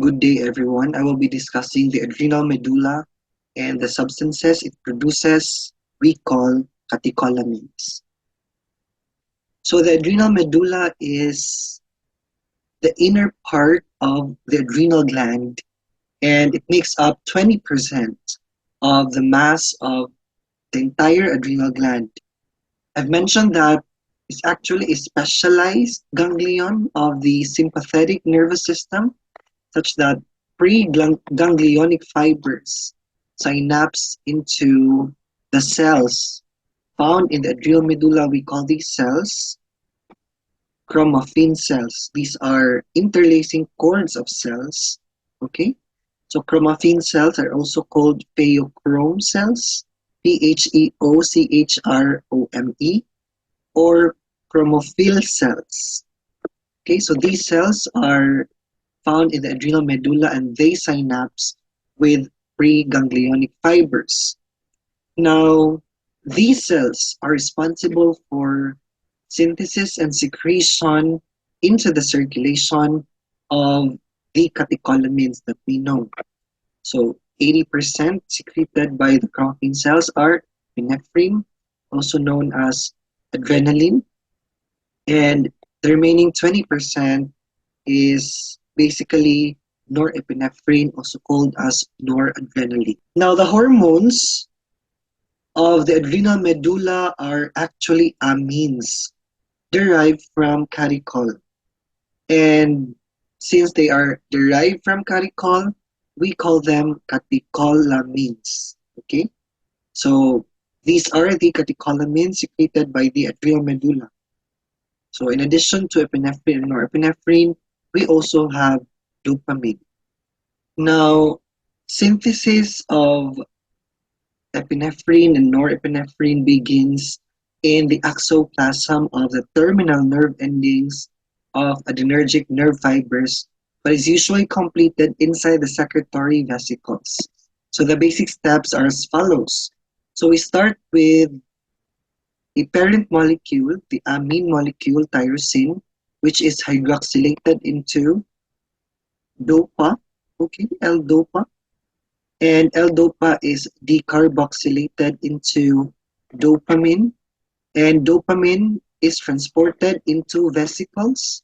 Good day, everyone. I will be discussing the adrenal medulla and the substances it produces we call catecholamines. So the adrenal medulla is the inner part of the adrenal gland, and it makes up 20% of the mass of the entire adrenal gland. I've mentioned that it's actually a specialized ganglion of the sympathetic nervous system, such that preganglionic fibers synapse into the cells found in the adrenal medulla. We call these cells chromaffin cells. These are interlacing cords of cells. Okay, so chromaffin cells are also called pheochrome cells, Pheochrome, or chromophil cells. Okay, so these cells are found in the adrenal medulla and they synapse with preganglionic fibers. Now, these cells are responsible for synthesis and secretion into the circulation of the catecholamines that we know. So 80% secreted by the chromaffin cells are epinephrine, also known as adrenaline, and the remaining 20% is basically norepinephrine, also called as noradrenaline. Now, the hormones of the adrenal medulla are actually amines derived from catechol. And since they are derived from catechol, we call them catecholamines. Okay? So these are the catecholamines secreted by the adrenal medulla. So in addition to epinephrine and norepinephrine, we also have dopamine. Now, synthesis of epinephrine and norepinephrine begins in the axoplasm of the terminal nerve endings of adrenergic nerve fibers, but is usually completed inside the secretory vesicles. So the basic steps are as follows. So we start with a parent molecule, the amine molecule tyrosine, which is hydroxylated into dopa, okay, L-dopa, and L-dopa is decarboxylated into dopamine, and dopamine is transported into vesicles.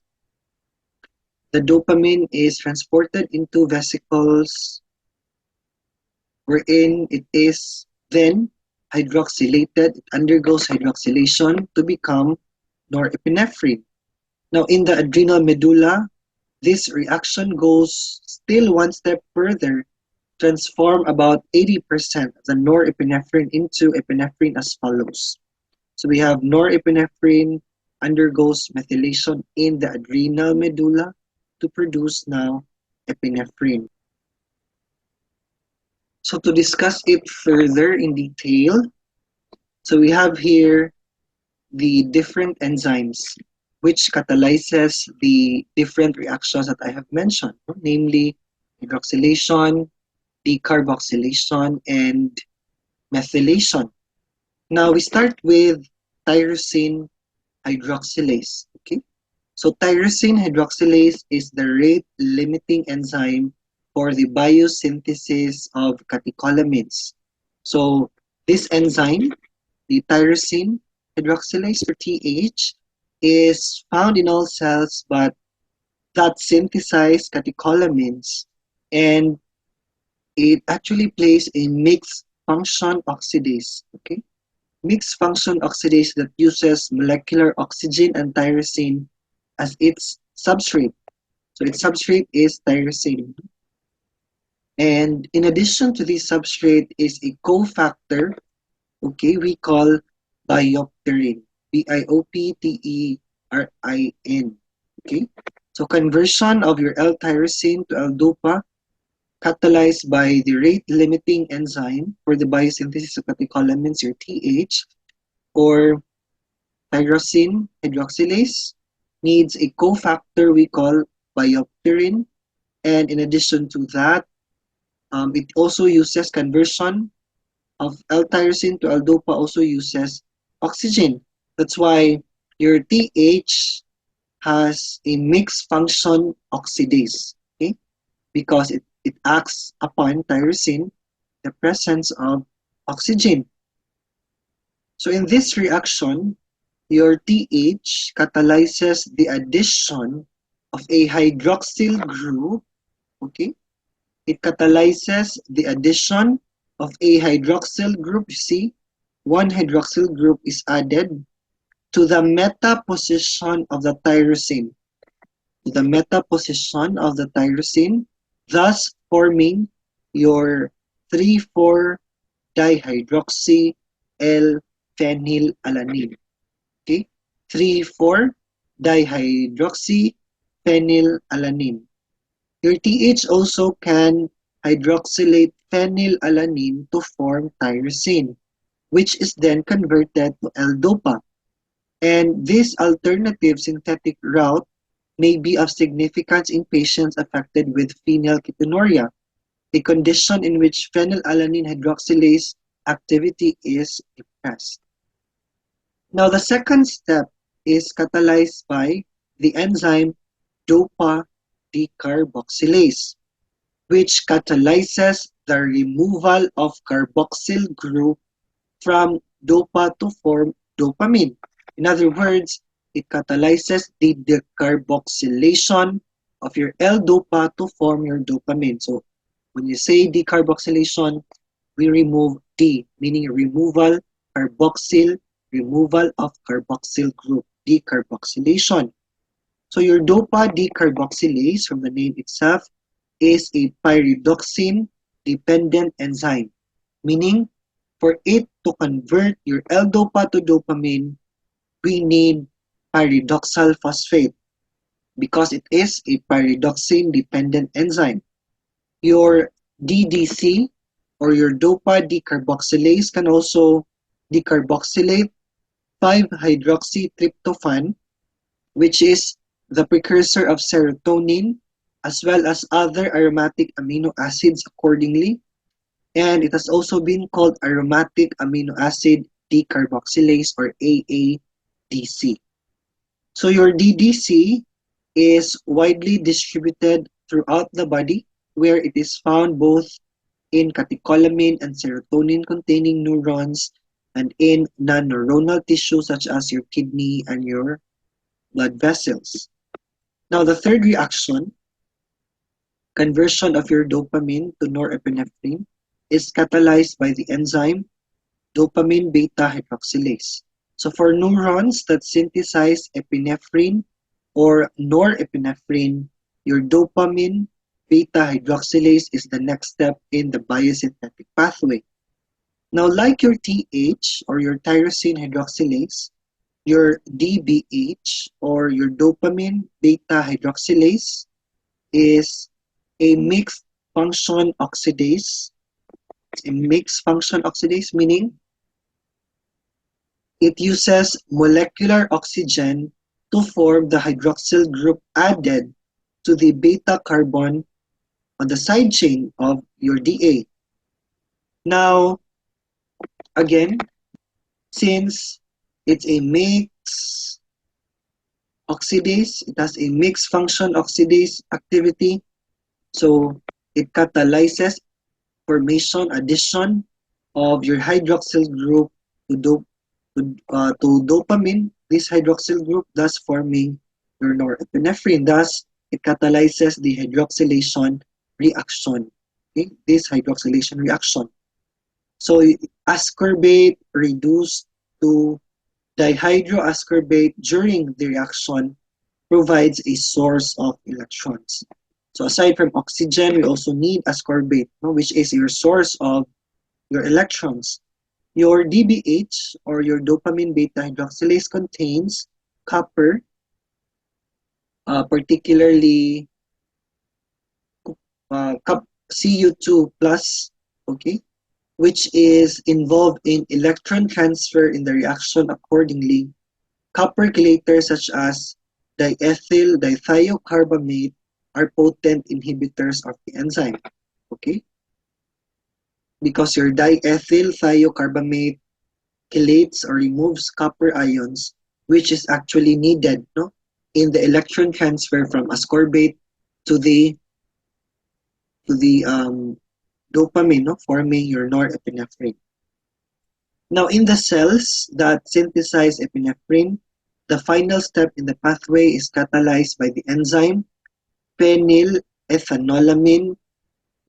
The dopamine is transported into vesicles wherein it is then hydroxylated, it undergoes hydroxylation to become norepinephrine. Now, in the adrenal medulla, this reaction goes still one step further, transform about 80% of the norepinephrine into epinephrine as follows. So we have norepinephrine undergoes methylation in the adrenal medulla to produce now epinephrine. So to discuss it further in detail, so we have here the different enzymes which catalyzes the different reactions that I have mentioned, namely hydroxylation, decarboxylation, and methylation. Now we start with tyrosine hydroxylase. Okay, so tyrosine hydroxylase is the rate-limiting enzyme for the biosynthesis of catecholamines. So this enzyme, the tyrosine hydroxylase or TH, is found in all cells but that synthesize catecholamines, and it actually plays a mixed function oxidase. Okay, mixed function oxidase that uses molecular oxygen and tyrosine as its substrate. So its substrate is tyrosine. And in addition to this substrate is a cofactor, okay, we call biopterin, biopterin. Okay, so conversion of your L-tyrosine to L-dopa catalyzed by the rate-limiting enzyme for the biosynthesis of catecholamines, your TH, or tyrosine hydroxylase, needs a cofactor we call biopterin. And in addition to that, it also uses conversion of L-tyrosine to L-dopa, also uses oxygen. That's why your TH has a mixed function oxidase. Okay, because it acts upon tyrosine, the presence of oxygen. So in this reaction, your TH catalyzes the addition of a hydroxyl group, okay? It catalyzes the addition of a hydroxyl group. You see, one hydroxyl group is added to the meta position of the tyrosine, thus forming your 3,4-dihydroxy L-phenylalanine. Okay, 3,4-dihydroxy phenylalanine. Your TH also can hydroxylate phenylalanine to form tyrosine, which is then converted to L-dopa. And this alternative synthetic route may be of significance in patients affected with phenylketonuria, a condition in which phenylalanine hydroxylase activity is depressed. Now, the second step is catalyzed by the enzyme dopa decarboxylase, which catalyzes the removal of carboxyl group from dopa to form dopamine. In other words, it catalyzes the decarboxylation of your L-dopa to form your dopamine. So when you say decarboxylation, we remove D, meaning removal of carboxyl group, decarboxylation. So your dopa decarboxylase, from the name itself, is a pyridoxine-dependent enzyme, meaning for it to convert your L-dopa to dopamine, we need pyridoxal phosphate because it is a pyridoxine-dependent enzyme. Your DDC or your dopa decarboxylase can also decarboxylate 5-hydroxytryptophan, which is the precursor of serotonin, as well as other aromatic amino acids accordingly. And it has also been called aromatic amino acid decarboxylase or AADC. So your DDC is widely distributed throughout the body, where it is found both in catecholamine and serotonin containing neurons and in non-neuronal tissue such as your kidney and your blood vessels. Now the third reaction, conversion of your dopamine to norepinephrine, is catalyzed by the enzyme dopamine beta hydroxylase. So for neurons that synthesize epinephrine or norepinephrine, your dopamine beta hydroxylase is the next step in the biosynthetic pathway. Now, like your TH or your tyrosine hydroxylase, your DBH or your dopamine beta hydroxylase is a mixed function oxidase. A mixed function oxidase, meaning it uses molecular oxygen to form the hydroxyl group added to the beta carbon on the side chain of your DA. Now, again, since it's a mixed oxidase, it has a mixed function oxidase activity, so it catalyzes formation, addition of your hydroxyl group to dopamine, this hydroxyl group, thus forming your norepinephrine. Thus, it catalyzes the hydroxylation reaction. Okay, this hydroxylation reaction. So, ascorbate reduced to dihydroascorbate during the reaction provides a source of electrons. So, aside from oxygen, we also need ascorbate, which is your source of your electrons. Your DBH or your dopamine beta hydroxylase contains copper, particularly Cu2 plus, okay, which is involved in electron transfer in the reaction accordingly. Copper chelators such as diethyl dithiocarbamate are potent inhibitors of the enzyme, okay? Because your diethyl thiocarbamate chelates or removes copper ions, which is actually needed in the electron transfer from ascorbate to the dopamine, no, forming your norepinephrine. Now, in the cells that synthesize epinephrine, the final step in the pathway is catalyzed by the enzyme phenylethanolamine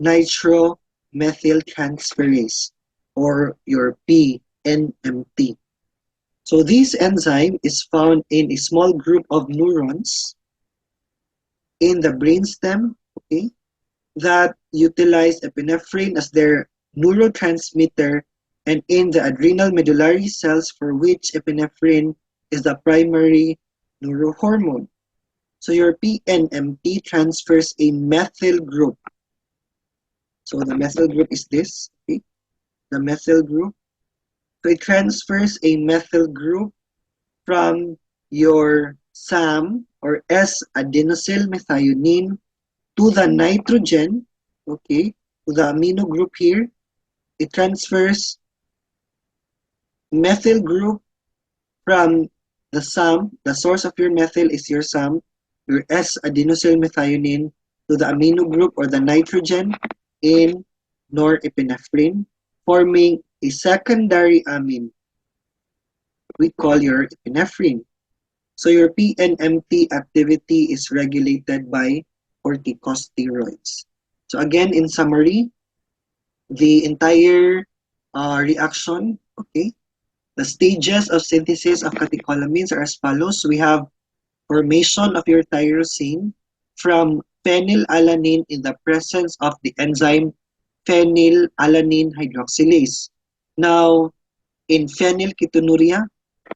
nitromethyltransferase, or your PNMT. So this enzyme is found in a small group of neurons in the brainstem, okay, that utilize epinephrine as their neurotransmitter, and in the adrenal medullary cells for which epinephrine is the primary neurohormone. So your PNMT transfers a methyl group. So the methyl group is this, okay? The methyl group. So it transfers a methyl group from your SAM or S-adenosyl methionine to the nitrogen, okay, to the amino group here. It transfers methyl group from the SAM, the source of your methyl is your SAM, your S-adenosyl methionine, to the amino group or the nitrogen in norepinephrine, forming a secondary amine we call your epinephrine. So your PNMT activity is regulated by corticosteroids. So again, in summary, the entire reaction, okay, the stages of synthesis of catecholamines are as follows. We have formation of your tyrosine from phenylalanine in the presence of the enzyme phenylalanine hydroxylase. Now, in phenylketonuria,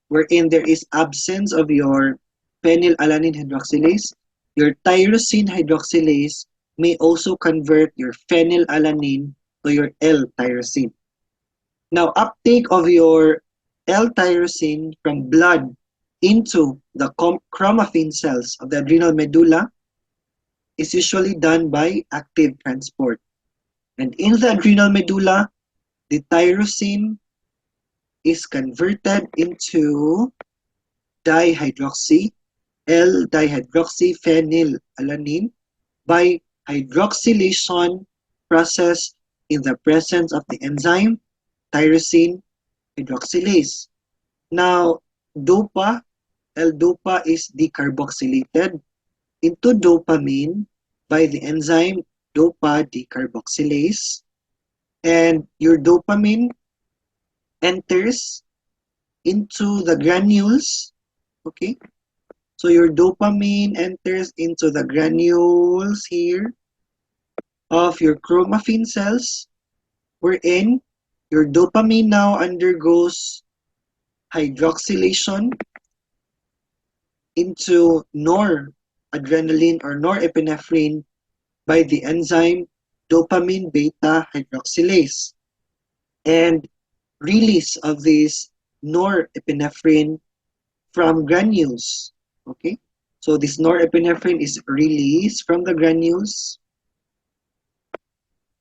wherein there is absence of your phenylalanine hydroxylase, your tyrosine hydroxylase may also convert your phenylalanine to your L-tyrosine. Now, uptake of your L-tyrosine from blood into the chromaffin cells of the adrenal medulla is usually done by active transport. And in the adrenal medulla, the tyrosine is converted into dihydroxy, L-dihydroxyphenylalanine by hydroxylation process in the presence of the enzyme tyrosine hydroxylase. Now, DOPA, L-DOPA is decarboxylated into dopamine by the enzyme DOPA decarboxylase, and your dopamine enters into the granules, okay? So your dopamine enters into the granules here of your chromaffin cells, wherein your dopamine now undergoes hydroxylation into noradrenaline or norepinephrine by the enzyme dopamine beta hydroxylase, and release of this norepinephrine from granules. Okay, so this norepinephrine is released from the granules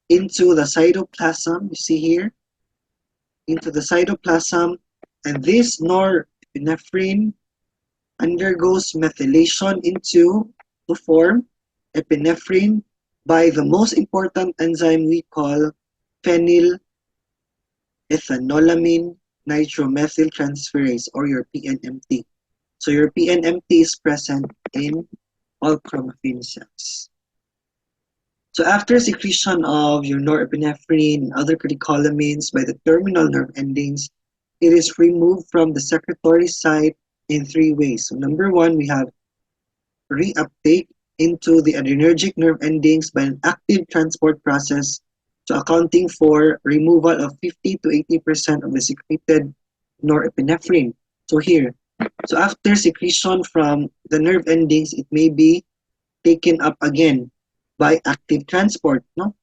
into the cytoplasm. You see here, into the cytoplasm, and this norepinephrine undergoes methylation to form epinephrine by the most important enzyme we call phenylethanolamine nitromethyltransferase, or your PNMT. So your PNMT is present in all chromaffin cells. So after secretion of your norepinephrine and other catecholamines by the terminal nerve endings, it is removed from the secretory site in three ways. So number one, we have reuptake into the adrenergic nerve endings by an active transport process, so accounting for removal of 50 to 80% of the secreted norepinephrine. So here, so after secretion from the nerve endings, it may be taken up again by active transport, no?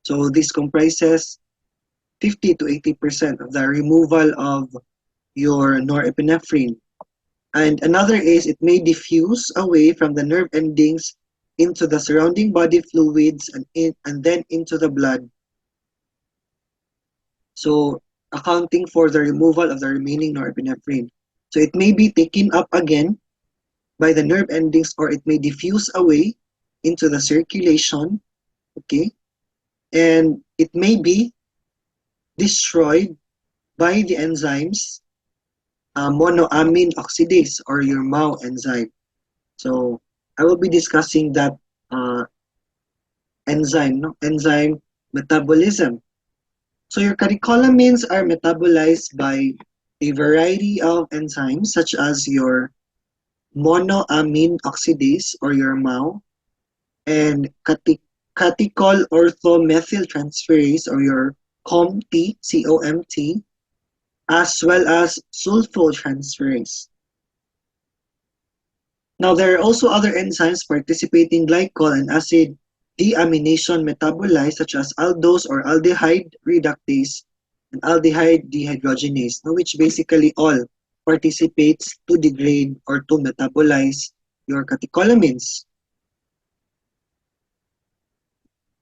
So this comprises 50 to 80% of the removal of your norepinephrine. And another is it may diffuse away from the nerve endings into the surrounding body fluids and then into the blood. So accounting for the removal of the remaining norepinephrine. So it may be taken up again by the nerve endings, or it may diffuse away into the circulation, okay? and it may be destroyed by the enzymes monoamine oxidase or your MAO enzyme. So I will be discussing that uh, enzyme, no? Enzyme metabolism. So your catecholamines are metabolized by a variety of enzymes such as your monoamine oxidase or your MAO and catechol orthomethyltransferase or your COMT, as well as sulfosyltransferase. Now, there are also other enzymes participating glycol and acid deamination metabolites such as aldose or aldehyde reductase and aldehyde dehydrogenase, which basically all participates to degrade or to metabolize your catecholamines.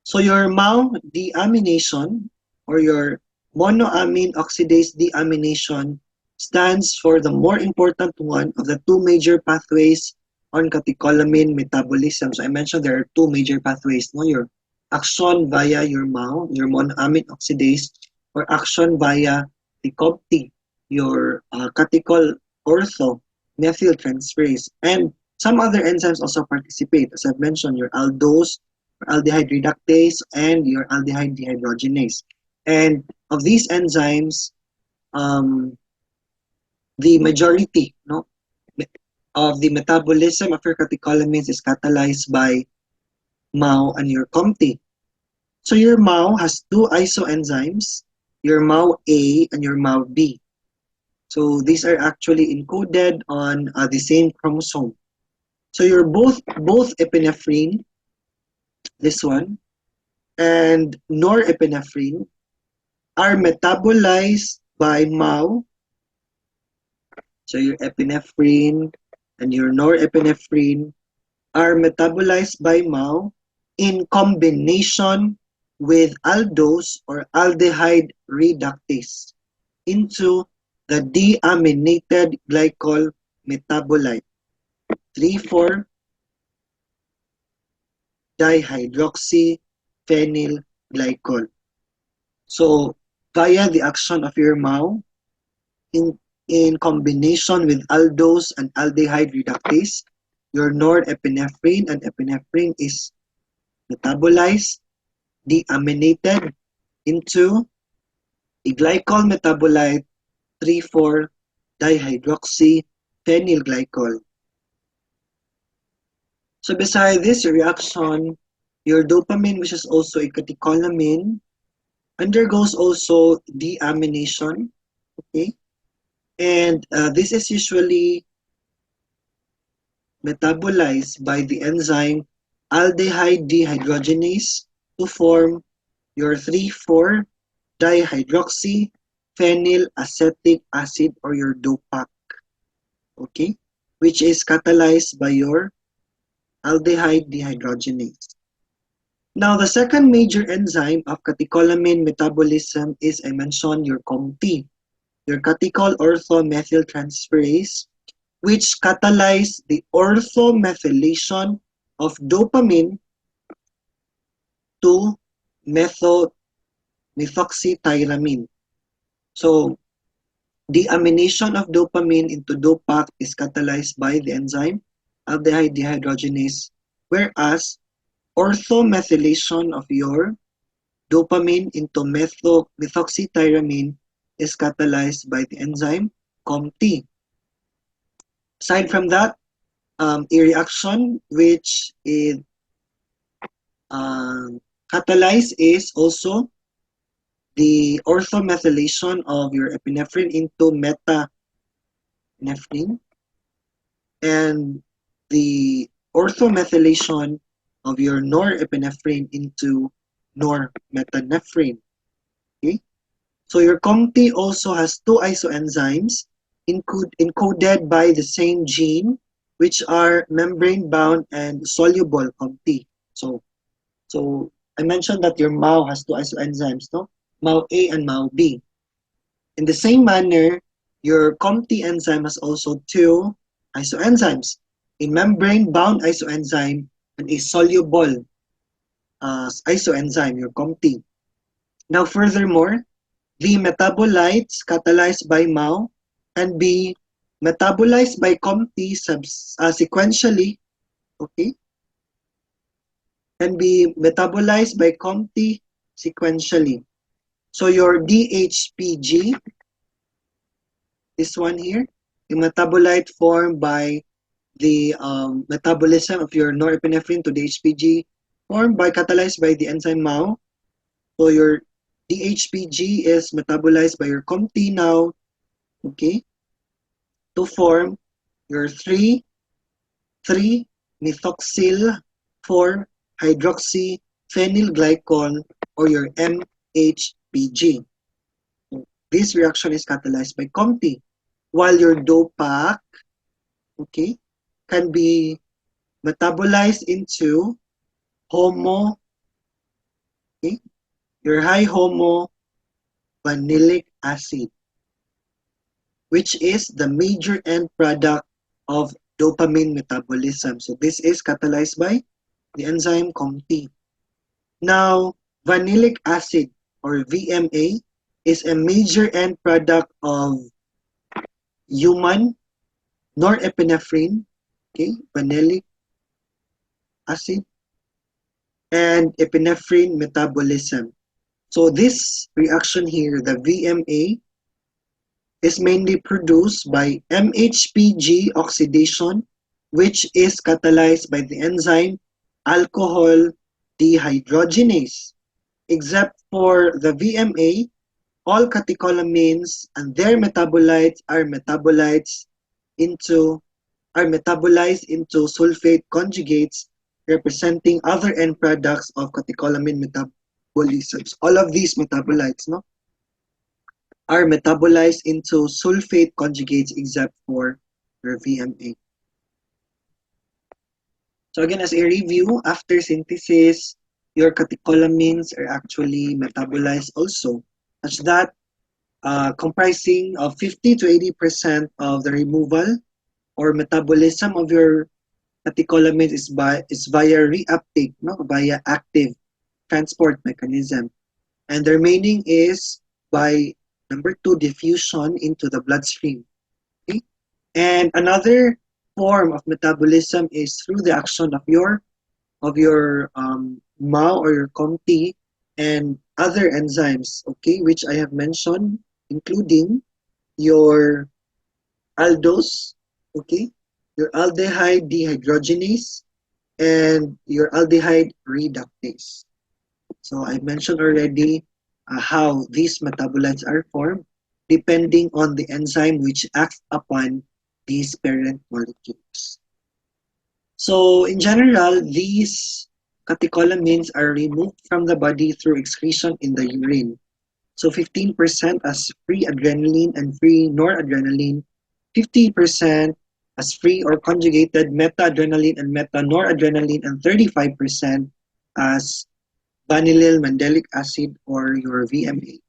So your MAO deamination or your monoamine oxidase deamination stands for the more important one of the two major pathways on catecholamine metabolism. So I mentioned there are two major pathways, no? Your action via your MAO, your monoamine oxidase, or action via the COMT, your catechol ortho methyltransferase. And some other enzymes also participate. As I've mentioned, your aldose, aldehyde reductase, and your aldehyde dehydrogenase. And of these enzymes, um, the majority, no, of the metabolism of your catecholamines is catalyzed by MAO and your COMT. So your MAO has two isoenzymes, your MAO-A and your MAO-B. So these are actually encoded on the same chromosome. So you're both epinephrine, this one, and norepinephrine are metabolized by MAO. So your epinephrine and your norepinephrine are metabolized by MAO in combination with aldose or aldehyde reductase into the deaminated glycol metabolite 3,4-dihydroxyphenylglycol. So via the action of your MAO in combination with aldose and aldehyde reductase, your norepinephrine and epinephrine is metabolized, deaminated into a glycol metabolite 3,4-dihydroxyphenylglycol. So beside this reaction, your dopamine, which is also a catecholamine, undergoes also deamination. Okay, and this is usually metabolized by the enzyme aldehyde dehydrogenase to form your 3,4-dihydroxyphenylacetic acid or your DOPAC, okay, which is catalyzed by your aldehyde dehydrogenase. Now, the second major enzyme of catecholamine metabolism is, I mentioned, your COMT, your catechol orthomethyltransferase, which catalyze the orthomethylation of dopamine to methoxytyramine. So, deamination of dopamine into DOPAC is catalyzed by the enzyme aldehyde dehydrogenase, whereas orthomethylation of your dopamine into methoxytyramine is catalyzed by the enzyme COMT. Aside from that, a reaction which is catalyzed is also the orthomethylation of your epinephrine into metanephrine and the orthomethylation of your norepinephrine into normetanephrine. Okay? So your COMT also has two isoenzymes encoded by the same gene, which are membrane-bound and soluble COMT. So I mentioned that your MAO has two isoenzymes, no? MAO-A and MAO-B. In the same manner, your COMT enzyme has also two isoenzymes, a membrane-bound isoenzyme and a soluble isoenzyme, your COMT. Now, furthermore, the metabolites catalyzed by MAO can be metabolized by COMT sequentially, okay, can be metabolized by COMT sequentially. So your DHPG, this one here, the metabolite formed by the metabolism of your norepinephrine to DHPG, formed by catalyzed by the enzyme MAO. So your DHPG is metabolized by your COMT now, okay, to form your 3-methoxyl 4-hydroxyphenylglycol or your MHPG. This reaction is catalyzed by COMT, while your DOPAC, okay, can be metabolized into homo, okay, your high homo vanillic acid, which is the major end product of dopamine metabolism. So this is catalyzed by the enzyme COMT. Now, vanillic acid or VMA is a major end product of human norepinephrine, okay, vanillic acid, and epinephrine metabolism. So this reaction here, the VMA, is mainly produced by MHPG oxidation, which is catalyzed by the enzyme alcohol dehydrogenase. Except for the VMA, all catecholamines and their metabolites are into metabolized into sulfate conjugates representing other end products of catecholamine metabolisms. All of these metabolites, no, are metabolized into sulfate conjugates except for your VMA. So again, as a review, after synthesis, your catecholamines are actually metabolized also, such that comprising of 50 to 80% of the removal or metabolism of your catecholamines is via reuptake, no, via active transport mechanism, and the remaining is by number 2, diffusion into the bloodstream. Okay? And another form of metabolism is through the action of your MAO or your COMT and other enzymes, okay, which I have mentioned, including your aldose, okay, your aldehyde dehydrogenase, and your aldehyde reductase. So I mentioned already how these metabolites are formed depending on the enzyme which acts upon these parent molecules. So in general, these catecholamines are removed from the body through excretion in the urine. So 15% as free adrenaline and free noradrenaline, 50% as free or conjugated meta-adrenaline and meta-noradrenaline, and 35% as vanillyl mandelic acid or your VMA.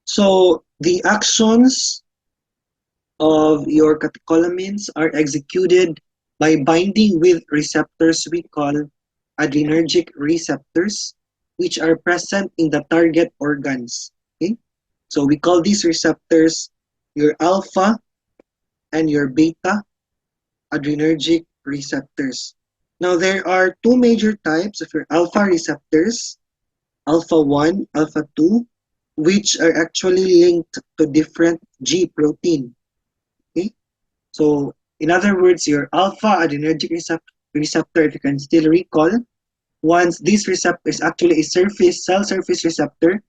So the actions of your catecholamines are executed by binding with receptors we call adrenergic receptors, which are present in the target organs. Okay? So we call these receptors your alpha and your beta adrenergic receptors. Now there are two major types of your alpha receptors, alpha 1, alpha 2, which are actually linked to different G protein. Okay? So in other words, your alpha adrenergic receptor, if you can still recall, once this receptor is actually a cell surface receptor,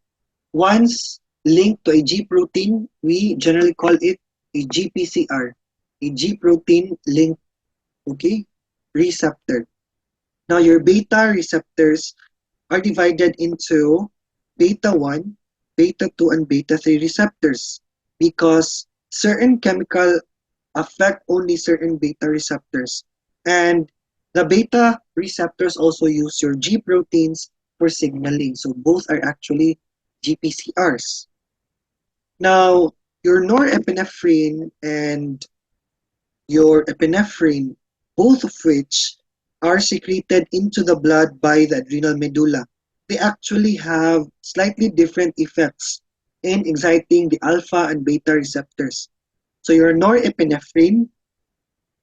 once linked to a G protein, we generally call it a GPCR, a G protein linked, okay, receptor. Now your beta receptors are divided into beta 1, beta 2, and beta 3 receptors because certain chemical affect only certain beta receptors. And the beta receptors also use your G proteins for signaling. So both are actually GPCRs. Now, your norepinephrine and your epinephrine, both of which are secreted into the blood by the adrenal medulla. They actually have slightly different effects in exciting the alpha and beta receptors. So your norepinephrine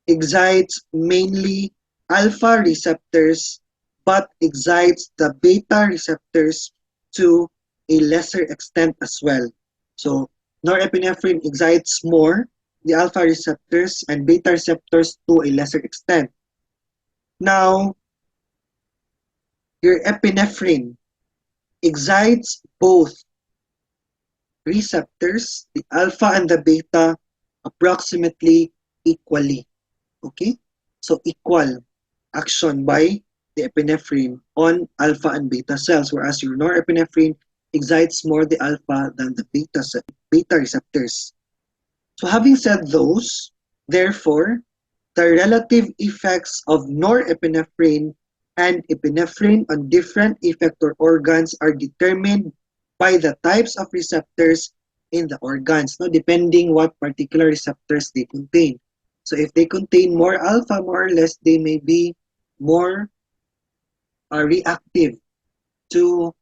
excites mainly alpha receptors but excites the beta receptors to a lesser extent as well. So norepinephrine excites more the alpha receptors and beta receptors to a lesser extent. Now, your epinephrine excites both receptors, the alpha and the beta, approximately equally. Okay? So equal action by the epinephrine on alpha and beta cells, whereas your norepinephrine excites more the alpha than the beta receptors. So having said those, therefore, the relative effects of norepinephrine and epinephrine on different effector organs are determined by the types of receptors in the organs, no, depending what particular receptors they contain. So if they contain more alpha, more or less, they may be more reactive to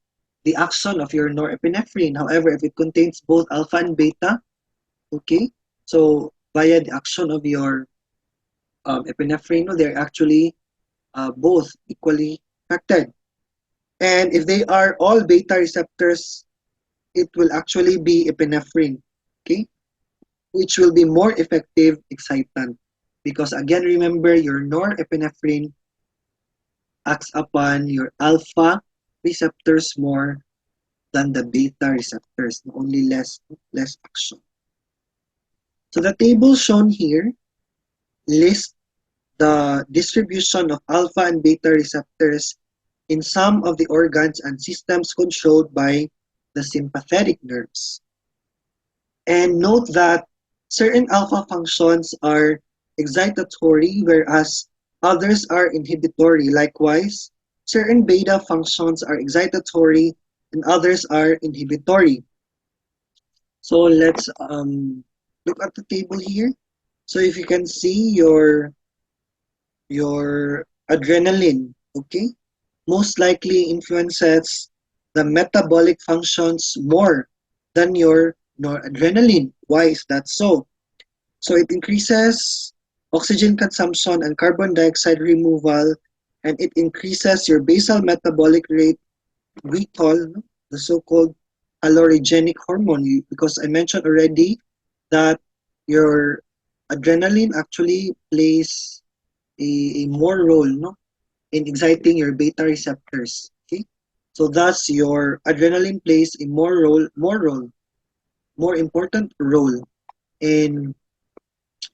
the action of your norepinephrine. However, if it contains both alpha and beta, okay, so via the action of your epinephrine, no, they're actually both equally affected. And if they are all beta receptors, it will actually be epinephrine, okay, which will be more effective excitant. Because again, remember your norepinephrine acts upon your alpha receptors more than the beta receptors, only less action. So the table shown here lists the distribution of alpha and beta receptors in some of the organs and systems controlled by the sympathetic nerves. And note that certain alpha functions are excitatory, whereas others are inhibitory. Likewise, certain beta functions are excitatory and others are inhibitory. So let's look at the table here. So if you can see your adrenaline, okay, most likely influences the metabolic functions more than your noradrenaline. Why is that so? So it increases oxygen consumption and carbon dioxide removal, and it increases your basal metabolic rate, GLUT, the so-called calorigenic hormone. Because I mentioned already that your adrenaline actually plays a more role, no, in exciting your beta receptors. Okay, so thus your adrenaline plays a more important role in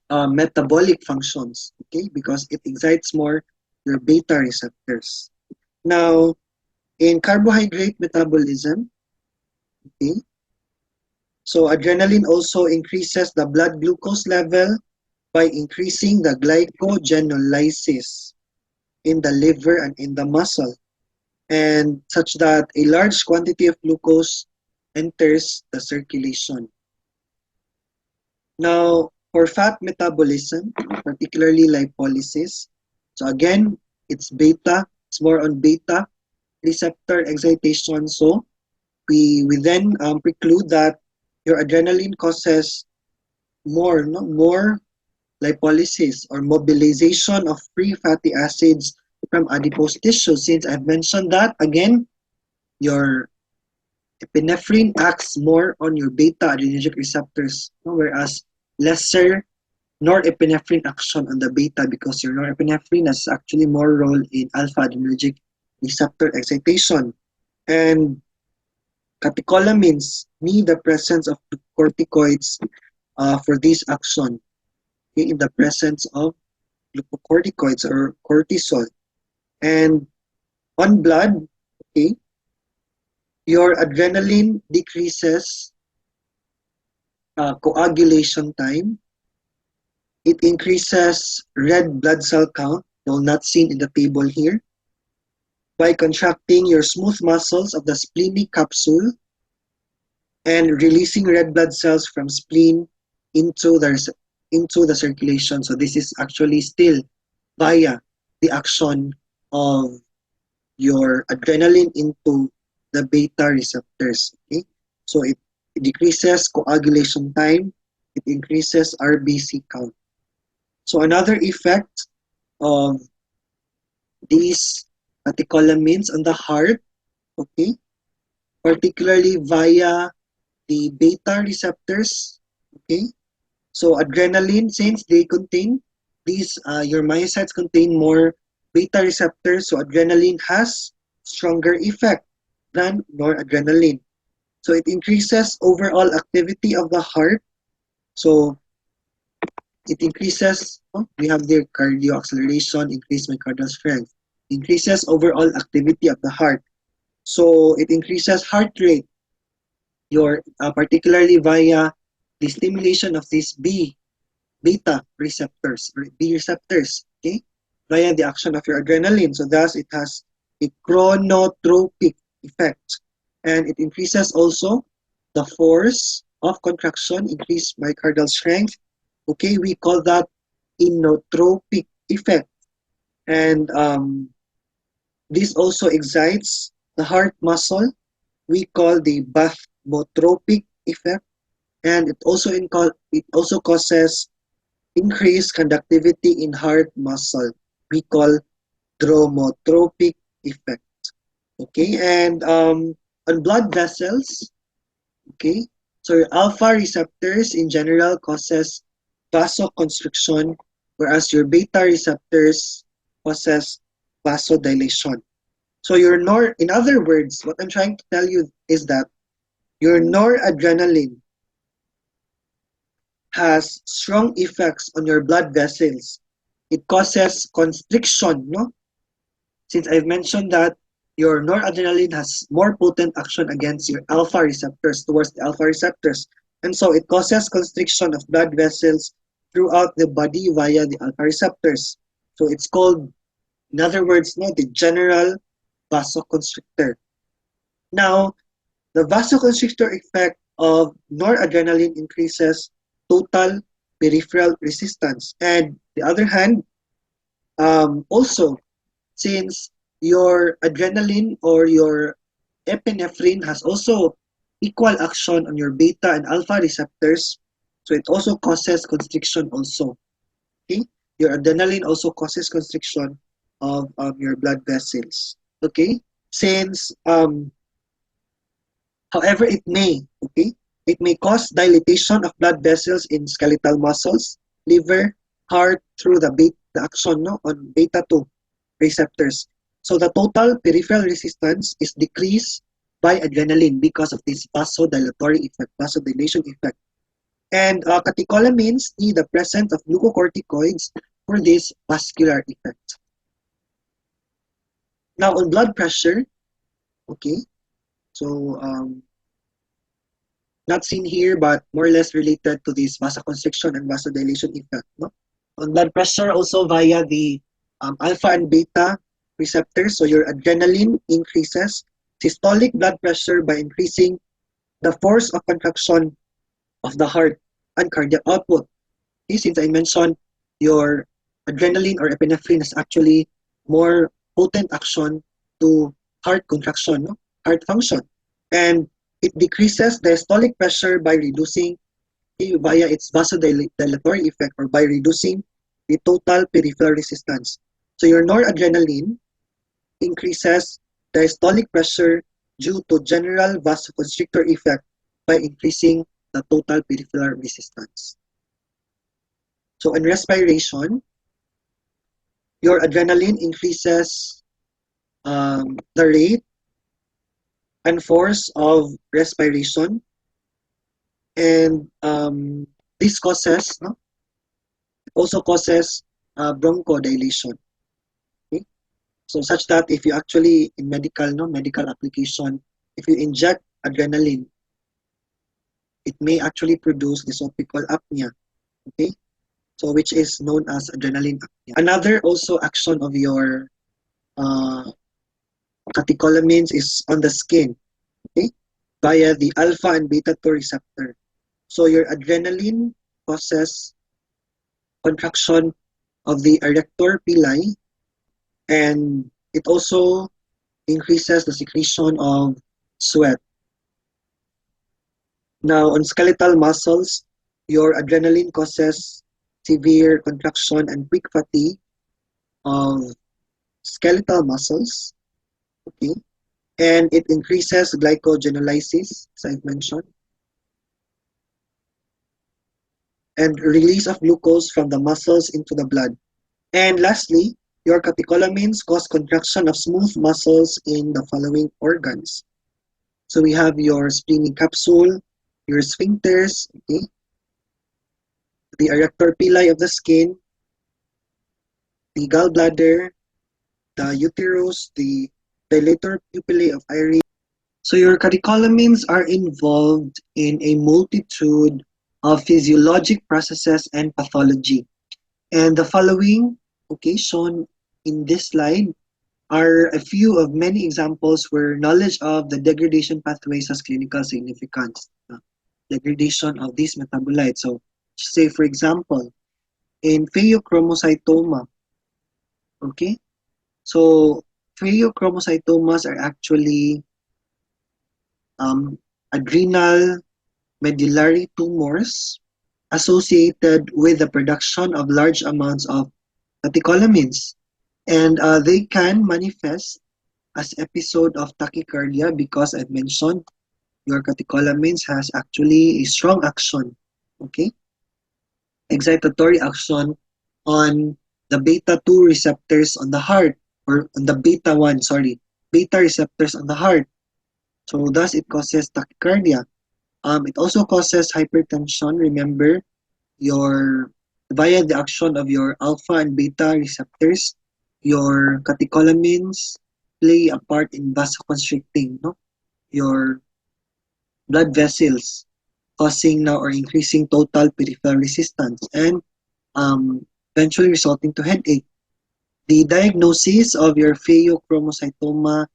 metabolic functions. Okay, because it excites more your beta receptors. Now, in carbohydrate metabolism, okay, so adrenaline also increases the blood glucose level by increasing the glycogenolysis in the liver and in the muscle, and such that a large quantity of glucose enters the circulation. Now, for fat metabolism, particularly lipolysis, so again, it's more on beta receptor excitation. So we then preclude that your adrenaline causes more lipolysis or mobilization of free fatty acids from adipose tissue. Since I've mentioned that, again, your epinephrine acts more on your beta adrenergic receptors, no? Whereas lesser norepinephrine action on the beta, because your norepinephrine has actually more role in alpha adrenergic receptor excitation. And catecholamines need the presence of corticoids for this action, okay, in the presence of glucocorticoids or cortisol. And on blood, okay, your adrenaline decreases coagulation time. It increases red blood cell count, though not seen in the table here, by contracting your smooth muscles of the splenic capsule and releasing red blood cells from spleen into the circulation. So this is actually still via the action of your adrenaline into the beta receptors. Okay, so it decreases coagulation time, it increases RBC count. So another effect of these catecholamines on the heart, okay, particularly via the beta receptors, okay. So adrenaline, since they contain these, your myocytes contain more beta receptors, so adrenaline has stronger effect than noradrenaline. So it increases overall activity of the heart. So it increases, we have their cardio acceleration, increased myocardial strength, increases overall activity of the heart. So it increases heart rate, your particularly via the stimulation of these beta receptors or B receptors, okay, via the action of your adrenaline. So thus it has a chronotropic effect, and it increases also the force of contraction, increase myocardial strength. Okay, we call that inotropic effect, and this also excites the heart muscle. We call the bathymotropic effect, and it also causes increased conductivity in heart muscle. We call dromotropic effect. Okay, and on blood vessels, okay, so your alpha receptors in general causes vasoconstriction, whereas your beta receptors causes vasodilation. So in other words, what I'm trying to tell you is that your noradrenaline has strong effects on your blood vessels. It causes constriction, no? Since I've mentioned that your noradrenaline has more potent action against your alpha receptors, towards the alpha receptors. And so it causes constriction of blood vessels throughout the body via the alpha receptors. So it's called, in other words, no, the general vasoconstrictor. Now, the vasoconstrictor effect of noradrenaline increases total peripheral resistance. And the other hand, also, since your adrenaline or your epinephrine has also equal action on your beta and alpha receptors, so it also causes constriction also. Okay, your adrenaline also causes constriction of your blood vessels. Okay, since however it may cause dilatation of blood vessels in skeletal muscles, liver, heart through the action, no, on beta 2 receptors. So the total peripheral resistance is decreased by adrenaline because of this vasodilatory effect, vasodilation effect. And catecholamines need the presence of glucocorticoids for this vascular effect. Now on blood pressure, okay, so not seen here, but more or less related to this vasoconstriction and vasodilation effect. No? On blood pressure, also via the alpha and beta receptors, so your adrenaline increases systolic blood pressure by increasing the force of contraction of the heart and cardiac output. Okay, since I mentioned your adrenaline or epinephrine is actually more potent action to heart contraction, no? Heart function. And it decreases diastolic pressure by reducing via its vasodilatory effect or by reducing the total peripheral resistance. So your noradrenaline increases diastolic pressure due to general vasoconstrictor effect by increasing the total peripheral resistance. So in respiration, your adrenaline increases the rate and force of respiration, and this causes, no, also causes bronchodilation. Okay? So such that if you actually in medical application, if you inject adrenaline, it may actually produce this what we call apnea. Okay, so which is known as adrenaline apnea. Another also action of your catecholamines is on the skin. Okay, via the alpha and beta 2 receptor. So your adrenaline causes contraction of the erector pili, and it also increases the secretion of sweat. Now, on skeletal muscles, your adrenaline causes severe contraction and quick fatigue of skeletal muscles, okay? And it increases glycogenolysis, as I've mentioned, and release of glucose from the muscles into the blood. And lastly, your catecholamines cause contraction of smooth muscles in the following organs. So we have your splenic capsule, your sphincters, okay, the erector pili of the skin, the gallbladder, the uterus, the dilator pupillae of iris. So your catecholamines are involved in a multitude of physiologic processes and pathology. And the following, okay, shown in this slide are a few of many examples where knowledge of the degradation pathways has clinical significance. Degradation of these metabolites. So, say for example, in pheochromocytoma, okay, so pheochromocytomas are actually adrenal medullary tumors associated with the production of large amounts of catecholamines, and they can manifest as episode of tachycardia because I've mentioned your catecholamines has actually a strong action, okay, excitatory action on the beta 2 receptors on the heart, or on the beta 1, sorry, beta receptors on the heart. So thus it causes tachycardia. It also causes hypertension. Remember, your via the action of your alpha and beta receptors, your catecholamines play a part in vasoconstricting, no, your blood vessels, causing now or increasing total peripheral resistance, and eventually resulting to headache. The diagnosis of your pheochromocytoma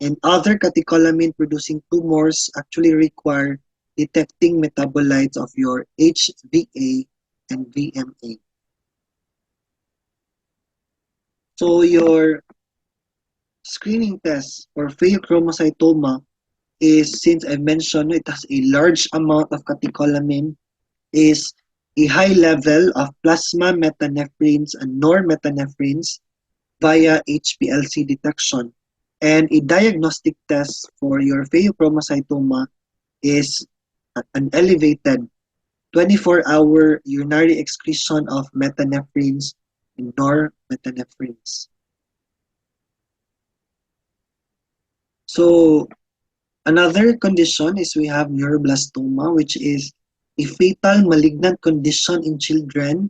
and other catecholamine producing tumors actually require detecting metabolites of your HVA and VMA. So your screening test for pheochromocytoma is, since I mentioned it has a large amount of catecholamine, is a high level of plasma metanephrines and normetanephrines via HPLC detection. And a diagnostic test for your pheochromocytoma is an elevated 24-hour urinary excretion of metanephrines and normetanephrines. So another condition is we have neuroblastoma, which is a fatal malignant condition in children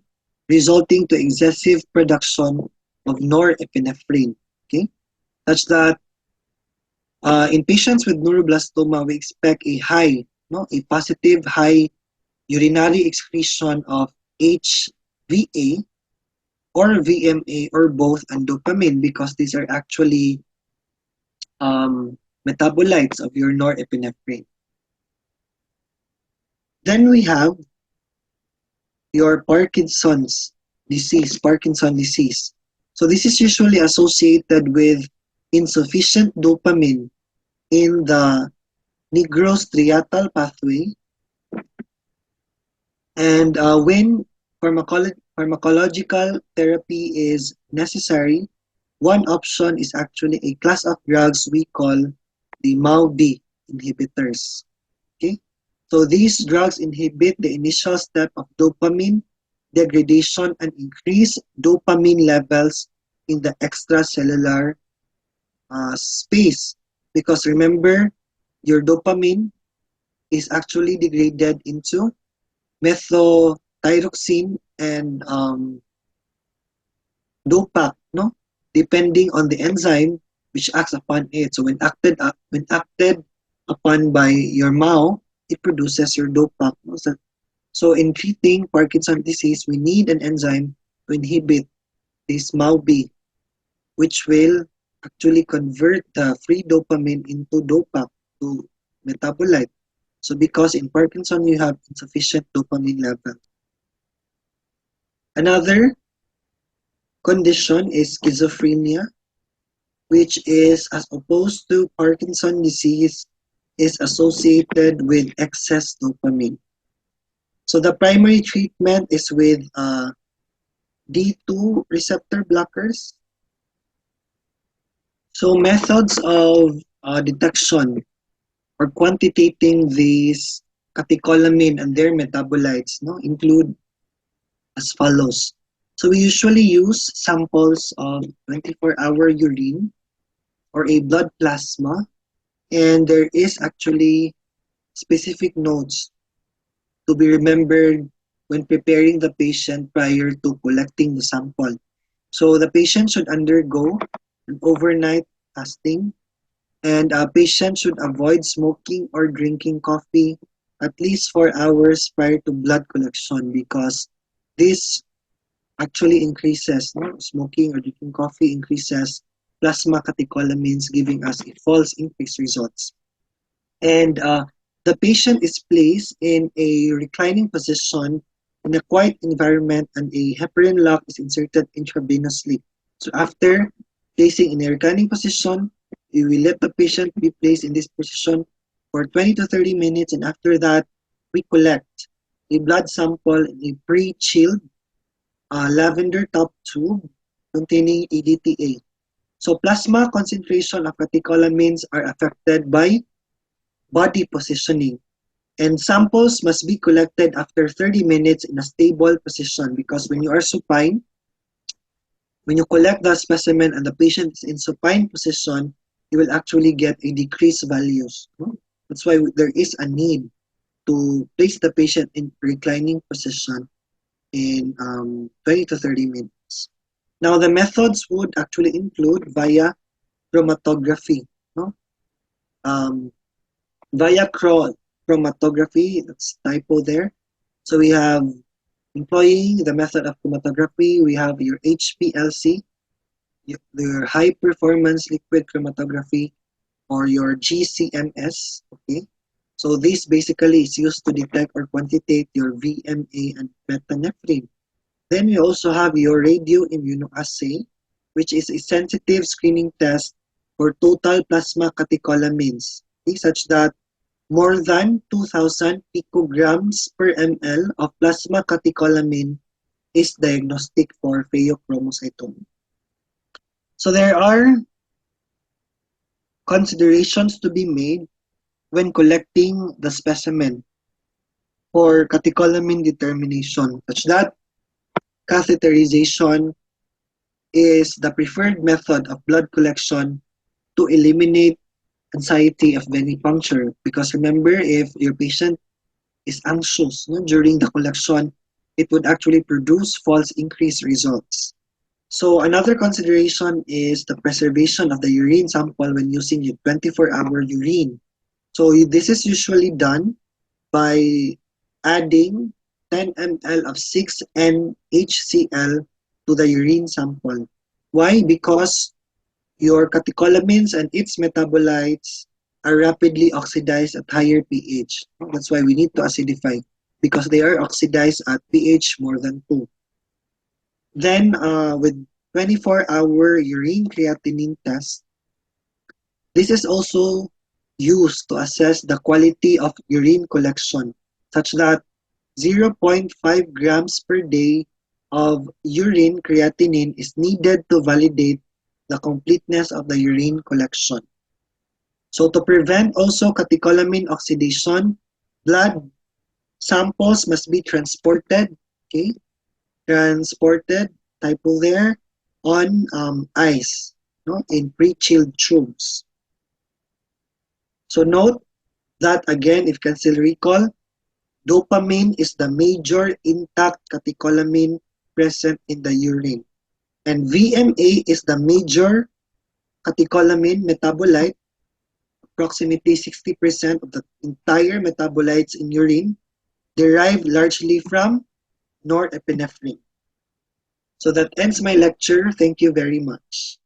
resulting to excessive production of norepinephrine, okay? Such that in patients with neuroblastoma, we expect a high, no, a positive high urinary excretion of HVA or VMA or both, and dopamine, because these are actually metabolites of your norepinephrine. Then we have your Parkinson disease. So this is usually associated with insufficient dopamine in the nigrostriatal pathway, and when pharmacological therapy is necessary, one option is actually a class of drugs we call the MAO-B inhibitors. Okay, so these drugs inhibit the initial step of dopamine degradation and increase dopamine levels in the extracellular space. Because remember, your dopamine is actually degraded into methylthyroxine and dopac, no, depending on the enzyme which acts upon it. So when acted upon by your MAO, it produces your dopac. No? So in treating Parkinson's disease, we need an enzyme to inhibit this MAO-B, which will actually convert the free dopamine into dopac, to metabolite. So because in Parkinson, you have insufficient dopamine level. Another condition is schizophrenia. which is as opposed to Parkinson disease, is associated with excess dopamine. So the primary treatment is with D2 receptor blockers. So methods of detection or quantitating these catecholamine and their metabolites include as follows. So we usually use samples of 24-hour urine or a blood plasma, and there is actually specific notes to be remembered when preparing the patient prior to collecting the sample. So the patient should undergo an overnight fasting, and a patient should avoid smoking or drinking coffee at least 4 hours prior to blood collection, because this actually increases, smoking or drinking coffee increases plasma catecholamines, giving us a false increased results. And the patient is placed in a reclining position in a quiet environment, and a heparin lock is inserted intravenously. So after placing in a reclining position, we will let the patient be placed in this position for 20 to 30 minutes, and after that, we collect a blood sample in a pre-chilled lavender top tube containing EDTA. So plasma concentration of catecholamines are affected by body positioning, and samples must be collected after 30 minutes in a stable position, because when you are supine, when you collect the specimen and the patient is in supine position, you will actually get a decreased values. That's why there is a need to place the patient in reclining position in 20 to 30 minutes. Now, the methods would actually include via chromatography. No? Um, via chromatography, that's typo there. So we have employing the method of chromatography, we have your HPLC, your high performance liquid chromatography, or your GCMS. Okay, so this basically is used to detect or quantitate your VMA and metanephrine. Then we also have your radioimmunoassay, which is a sensitive screening test for total plasma catecholamines, okay, such that more than 2,000 picograms per ml of plasma catecholamine is diagnostic for pheochromocytoma. So there are considerations to be made when collecting the specimen for catecholamine determination, such that catheterization is the preferred method of blood collection to eliminate anxiety of venipuncture. Because remember, if your patient is anxious during the collection, it would actually produce false increased results. So another consideration is the preservation of the urine sample when using your 24-hour urine. So this is usually done by adding 10 ml of 6-N-HCl to the urine sample. Why? Because your catecholamines and its metabolites are rapidly oxidized at higher pH. That's why we need to acidify, because they are oxidized at pH more than 2. Then with 24-hour urine creatinine test, this is also used to assess the quality of urine collection, such that 0.5 grams per day of urine creatinine is needed to validate the completeness of the urine collection. So to prevent also catecholamine oxidation, blood samples must be transported, okay? Transported, typo there, on ice, in pre-chilled tubes. So note that again, if you can still recall, dopamine is the major intact catecholamine present in the urine, and VMA is the major catecholamine metabolite. Approximately 60% of the entire metabolites in urine derive largely from norepinephrine. So that ends my lecture. Thank you very much.